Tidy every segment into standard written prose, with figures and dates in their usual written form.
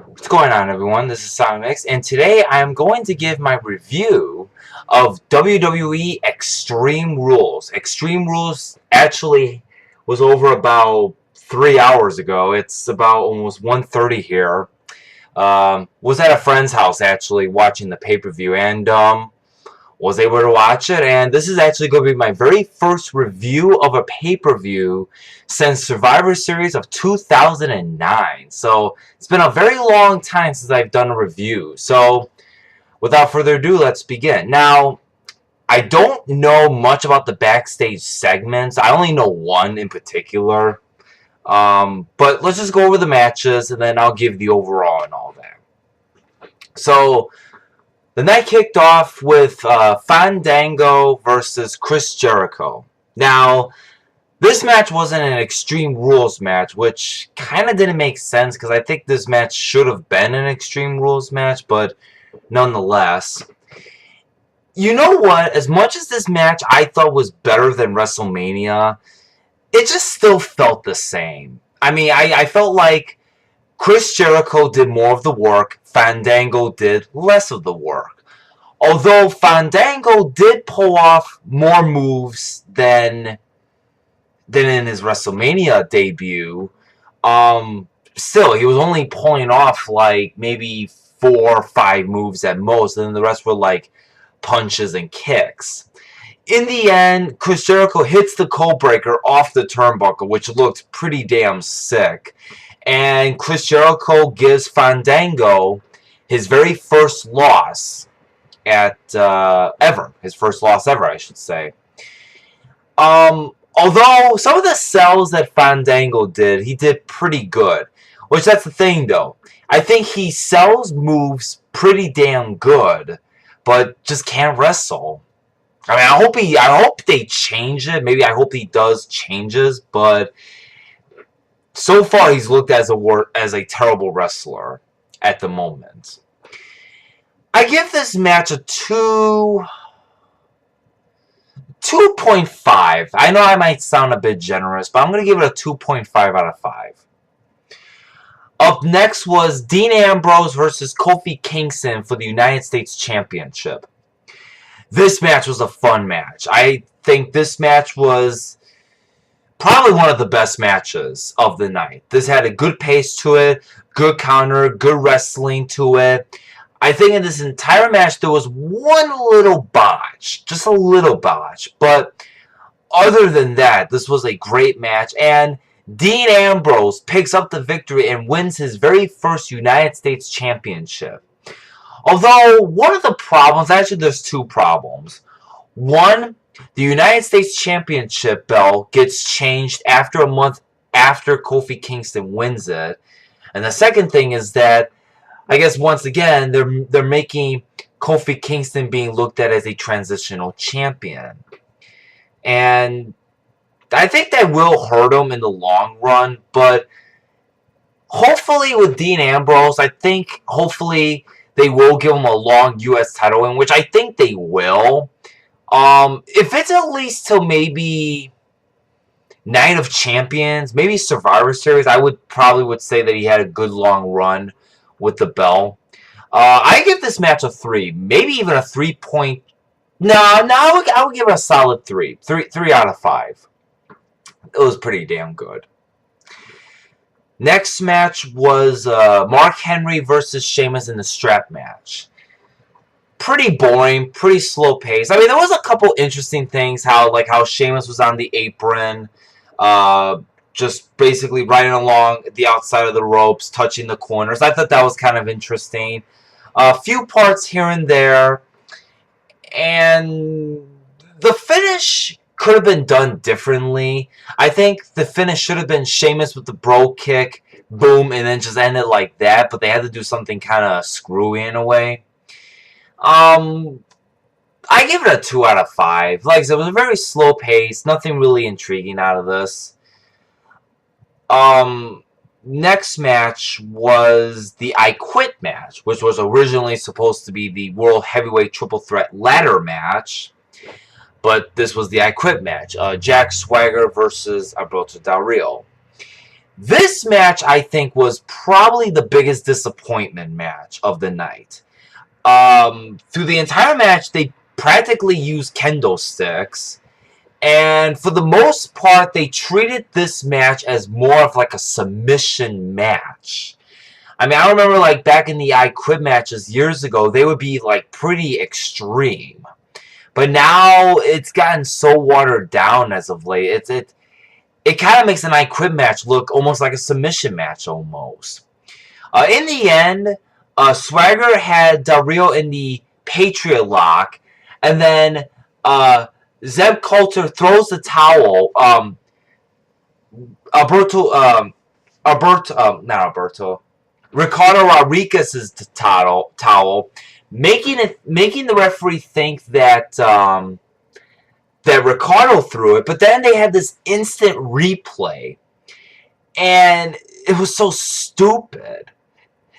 What's going on, everyone? This is SimonX, and today I am going to give my review of WWE Extreme Rules. Extreme Rules actually was over about 3 hours ago. It's about almost 1:30 here. Was at a friend's house actually watching the pay-per-view, and was able to watch it, and this is actually going to be my very first review of a pay-per-view since Survivor Series of 2009. So it's been a very long time since I've done a review. So without further ado, let's begin. Now, I don't know much about the backstage segments. I only know one in particular. But let's just go over the matches, and then I'll give the overall and all that. So the night kicked off with Fandango versus Chris Jericho. Now, this match wasn't an Extreme Rules match, which kind of didn't make sense because I think this match should have been an Extreme Rules match, but nonetheless. You know what? As much as this match I thought was better than WrestleMania, it just still felt the same. I mean, I felt like Chris Jericho did more of the work, Fandango did less of the work. Although Fandango did pull off more moves than in his WrestleMania debut, still, he was only pulling off like maybe 4 or 5 moves at most, and then the rest were like punches and kicks. In the end, Chris Jericho hits the Codebreaker off the turnbuckle, which looked pretty damn sick. And Chris Jericho gives Fandango his very first loss at ever. His first loss ever, I should say. Although some of the sells that Fandango did, he did pretty good. Which, that's the thing, though. I think he sells moves pretty damn good, but just can't wrestle. I mean, I hope they change it. Maybe I hope he does changes, but so far he's looked as a terrible wrestler at the moment. I give this match a 2.5. I know I might sound a bit generous, but I'm going to give it a 2.5 out of 5. Up next was Dean Ambrose versus Kofi Kingston for the United States Championship. This match was a fun match. I think this match was probably one of the best matches of the night. This had a good pace to it, good counter, good wrestling to it. I think in this entire match there was one little botch. Just a little botch. But other than that, this was a great match. And Dean Ambrose picks up the victory and wins his very first United States Championship. Although, one of the problems, actually there's 2 problems. One, the United States Championship belt gets changed after a month after Kofi Kingston wins it. And the second thing is that, I guess once again, they're making Kofi Kingston being looked at as a transitional champion. And I think that will hurt him in the long run, but hopefully with Dean Ambrose, I think hopefully they will give him a long U.S. title win, which I think they will. If it's at least till maybe Night of Champions, maybe Survivor Series, I would say that he had a good long run with the belt. I give this match a 3, maybe even a 3 point. No, I would give it a solid 3. 3 out of 5. It was pretty damn good. Next match was Mark Henry versus Sheamus in the strap match. Pretty boring, pretty slow pace. I mean, there was a couple interesting things, how Sheamus was on the apron, just basically riding along the outside of the ropes, touching the corners. I thought that was kind of interesting. A few parts here and there, and the finish could have been done differently. I think the finish should have been Sheamus with the bro kick, boom, and then just end it like that, but they had to do something kind of screwy in a way. I give it a 2 out of 5. Like I said, it was a very slow pace, nothing really intriguing out of this. Next match was the I Quit match, which was originally supposed to be the World Heavyweight Triple Threat ladder match. But this was the I Quit match. Jack Swagger versus Alberto Del Rio. This match, I think, was probably the biggest disappointment match of the night. Through the entire match, they practically used kendo sticks. And for the most part, they treated this match as more of like a submission match. I mean, I remember like back in the I Quit matches years ago, they would be like pretty extreme. But now it's gotten so watered down as of late. It kind of makes an I Quit match look almost like a submission match almost. In the end, Swagger had Del Rio in the Patriot Lock, and then Zeb Coulter throws the towel. Ricardo Rodriguez's towel, making the referee think that that Ricardo threw it. But then they had this instant replay, and it was so stupid.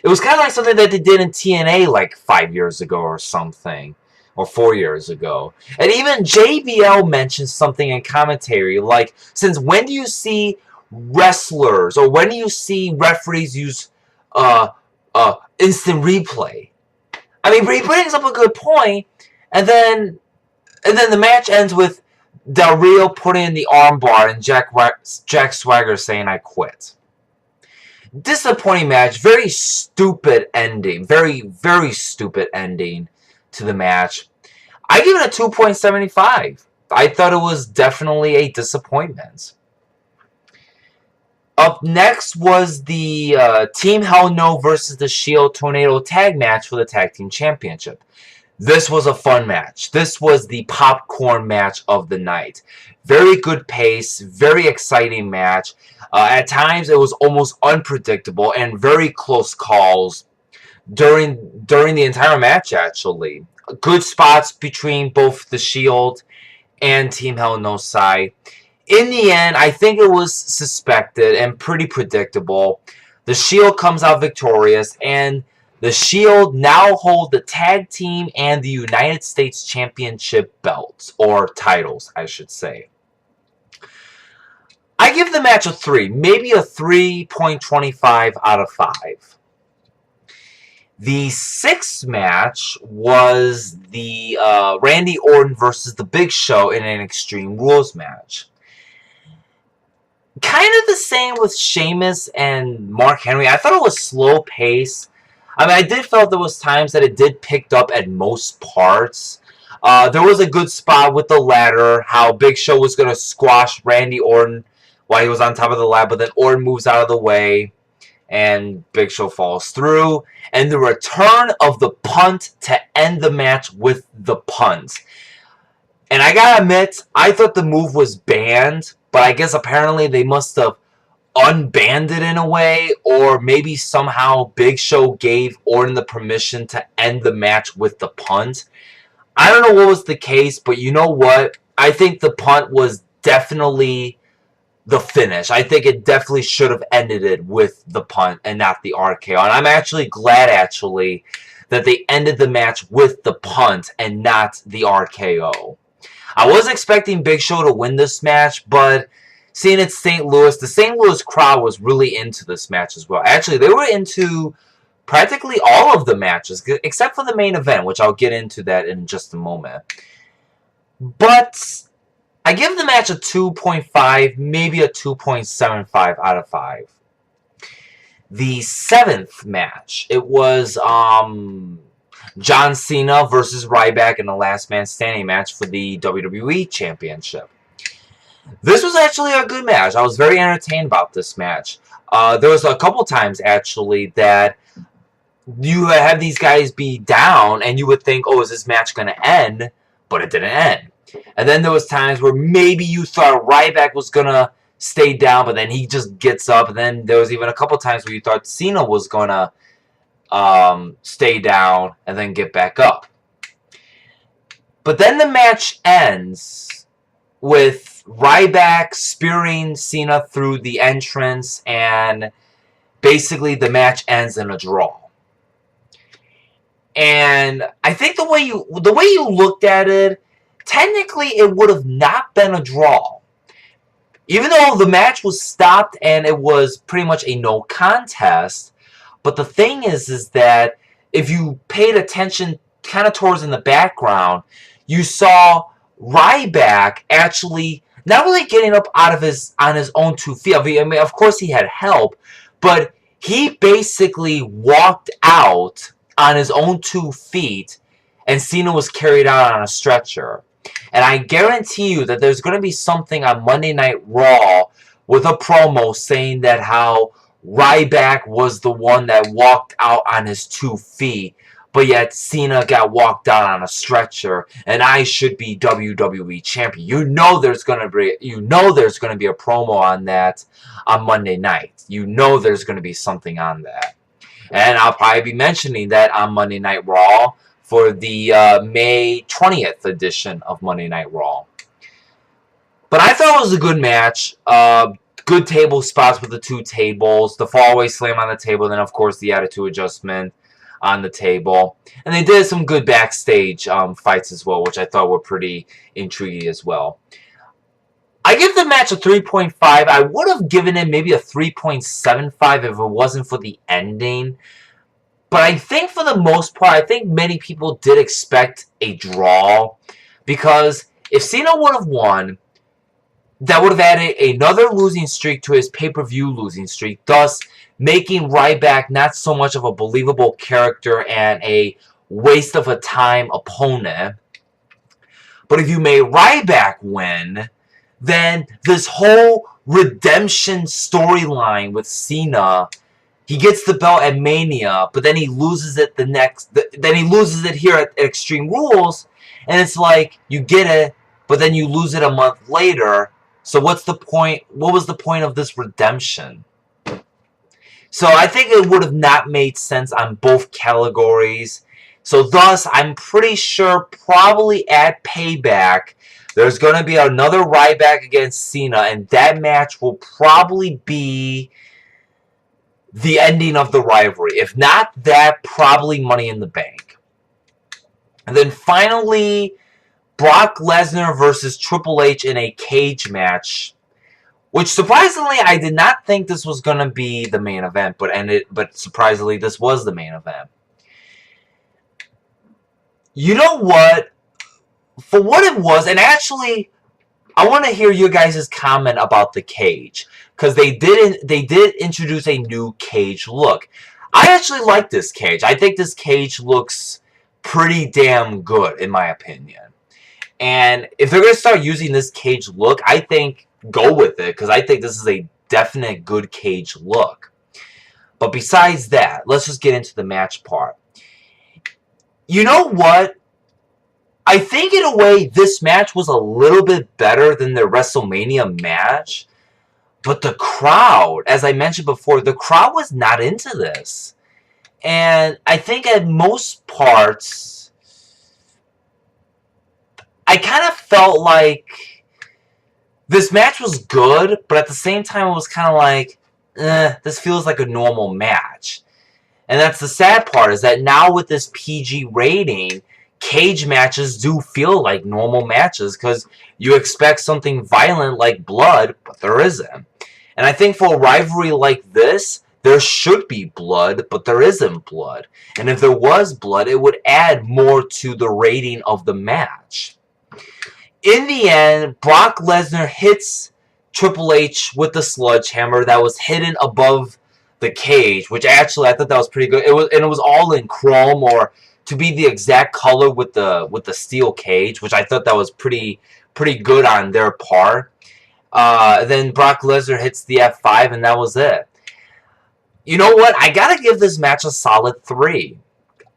It was kind of like something that they did in TNA like 5 years ago or something. Or 4 years ago. And even JBL mentioned something in commentary like, since when do you see wrestlers or when do you see referees use instant replay? I mean, he brings up a good point, and then the match ends with Del Rio putting in the armbar and Jack Swagger saying, "I quit." Disappointing match. Very stupid ending. Very, very stupid ending to the match. I give it a 2.75. I thought it was definitely a disappointment. Up next was the Team Hell No versus the Shield Tornado Tag match for the Tag Team Championship. This was a fun match. This was the popcorn match of the night. Very good pace, very exciting match. At times it was almost unpredictable and very close calls during the entire match actually. Good spots between both the Shield and Team Hell No side. In the end, I think it was suspected and pretty predictable. The Shield comes out victorious, and the Shield now hold the Tag Team and the United States Championship belts, or titles, I should say. I give the match a 3, maybe a 3.25 out of 5. The sixth match was the Randy Orton versus The Big Show in an Extreme Rules match. Kind of the same with Sheamus and Mark Henry. I thought it was slow pace. I mean, I did feel there was times that it did pick up at most parts. There was a good spot with the ladder, how Big Show was going to squash Randy Orton while he was on top of the ladder, but then Orton moves out of the way, and Big Show falls through. And the return of the punt to end the match with the punt. And I gotta admit, I thought the move was banned, but I guess apparently they must have unbanned it in a way, or maybe somehow Big Show gave Orton the permission to end the match with the punt. I don't know what was the case, but you know what? I think the punt was definitely the finish. I think it definitely should have ended it with the punt and not the RKO. And I'm actually glad, that they ended the match with the punt and not the RKO. I was expecting Big Show to win this match, but seeing it's St. Louis, the St. Louis crowd was really into this match as well. Actually, they were into practically all of the matches, except for the main event, which I'll get into that in just a moment. But I give the match a 2.5, maybe a 2.75 out of 5. The seventh match, it was John Cena versus Ryback in the Last Man Standing match for the WWE Championship. This was actually a good match. I was very entertained about this match. There was a couple times, actually, that you have these guys be down, and you would think, oh, is this match going to end? But it didn't end. And then there was times where maybe you thought Ryback was going to stay down, but then he just gets up. And then there was even a couple times where you thought Cena was going to stay down and then get back up. But then the match ends with Ryback spearing Cena through the entrance, and basically the match ends in a draw. And I think the way you looked at it, technically it would have not been a draw. even though the match was stopped and it was pretty much a no contest, but the thing is that if you paid attention kind of towards in the background, you saw Ryback actually not really getting up out of on his own 2 feet. I mean, of course he had help, but he basically walked out on his own 2 feet, and Cena was carried out on a stretcher. And I guarantee you that there's going to be something on Monday Night Raw with a promo saying that how Ryback was the one that walked out on his 2 feet, but yet Cena got walked out on a stretcher, and I should be WWE champion. You know there's gonna be a promo on that on Monday night. You know there's gonna be something on that, and I'll probably be mentioning that on Monday Night Raw for the May 20th edition of Monday Night Raw. But I thought it was a good match. Good table spots with the 2 tables, the fallaway slam on the table, then of course the attitude adjustment on the table. And they did some good backstage fights as well, which I thought were pretty intriguing as well. I give the match a 3.5. I would have given it maybe a 3.75 if it wasn't for the ending. But I think for the most part, I think many people did expect a draw. Because if Cena would have won, that would have added another losing streak to his pay-per-view losing streak, thus making Ryback not so much of a believable character and a waste of a time opponent. But if you made Ryback win, then this whole redemption storyline with Cena, he gets the belt at Mania, but then he loses it then he loses it here at Extreme Rules, and it's like, you get it, but then you lose it a month later. So what's the point? What was the point of this redemption? So I think it would have not made sense on both categories. So thus, I'm pretty sure probably at Payback, there's going to be another Ryback against Cena, and that match will probably be the ending of the rivalry. If not that, probably Money in the Bank. And then finally, Brock Lesnar versus Triple H in a cage match, which surprisingly I did not think this was going to be the main event, but surprisingly this was the main event. You know what? For what it was, and actually I want to hear your guys' comment about the cage, because they did introduce a new cage look. I actually like this cage. I think this cage looks pretty damn good in my opinion. And if they're going to start using this cage look, I think go with it, because I think this is a definite good cage look. But besides that, let's just get into the match part. You know what? I think in a way this match was a little bit better than the WrestleMania match. But the crowd, as I mentioned before, the crowd was not into this. And I think at most parts, I kind of felt like this match was good, but at the same time it was kind of like, this feels like a normal match. And that's the sad part, is that now with this PG rating, cage matches do feel like normal matches, because you expect something violent like blood, but there isn't. And I think for a rivalry like this, there should be blood, but there isn't blood. And if there was blood, it would add more to the rating of the match. In the end, Brock Lesnar hits Triple H with the sledgehammer that was hidden above the cage, which actually I thought that was pretty good. It was all in chrome, or to be the exact color with the steel cage, which I thought that was pretty good on their part. Then Brock Lesnar hits the F5, and that was it. You know what? I gotta give this match a solid 3.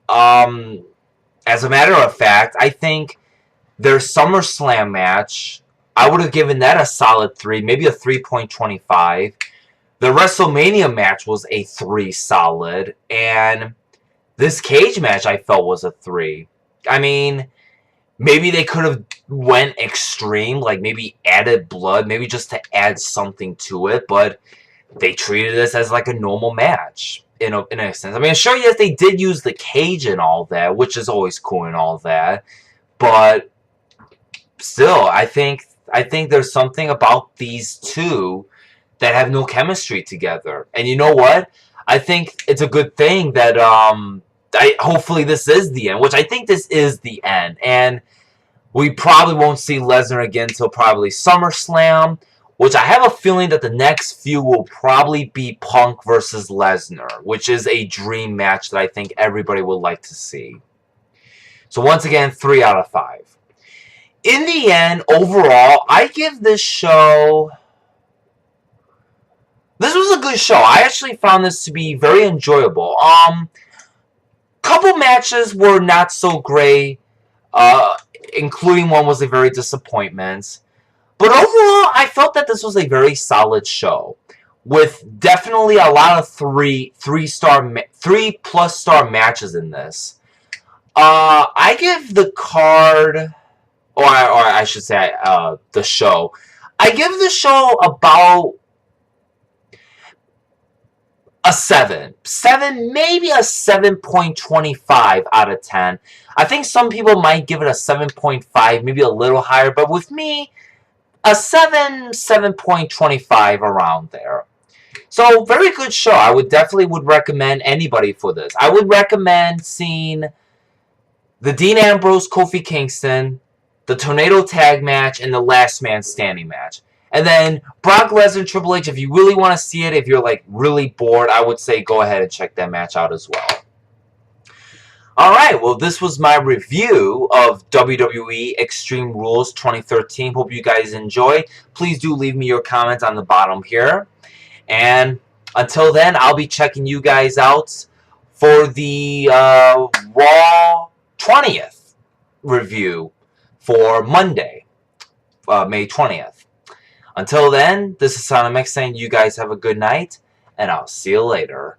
As a matter of fact, I think their SummerSlam match, I would have given that a solid 3, maybe a 3.25. The WrestleMania match was a 3 solid, and this cage match I felt was a 3. I mean, maybe they could have went extreme, like maybe added blood, maybe just to add something to it, but they treated this as like a normal match, in a sense. I mean, sure, yes, they did use the cage and all that, which is always cool and all that, but still, I think I think there's something about these two that have no chemistry together. And you know what? I think it's a good thing that hopefully this is the end, which I think this is the end. And we probably won't see Lesnar again until probably SummerSlam, which I have a feeling that the next few will probably be Punk versus Lesnar, which is a dream match that I think everybody would like to see. So once again, 3 out of 5. In the end, overall, I give this show... This was a good show. I actually found this to be very enjoyable. Couple matches were not so great, including one was a very disappointment. But overall, I felt that this was a very solid show, with definitely a lot of 3+ star matches in this. I give the card, or I should say, the show. I give the show about a 7, maybe a 7.25 out of 10. I think some people might give it a 7.5, maybe a little higher, but with me, a 7.25 around there. So, very good show. I would definitely recommend anybody for this. I would recommend seeing the Dean Ambrose Kofi Kingston, the Tornado Tag match, and the Last Man Standing match. And then Brock Lesnar Triple H, if you really want to see it, if you're like really bored, I would say go ahead and check that match out as well. Alright, well this was my review of WWE Extreme Rules 2013. Hope you guys enjoyed. Please do leave me your comments on the bottom here. And until then, I'll be checking you guys out for the Raw 20th review for Monday, May 20th. Until then, this is SonicMix saying you guys have a good night, and I'll see you later.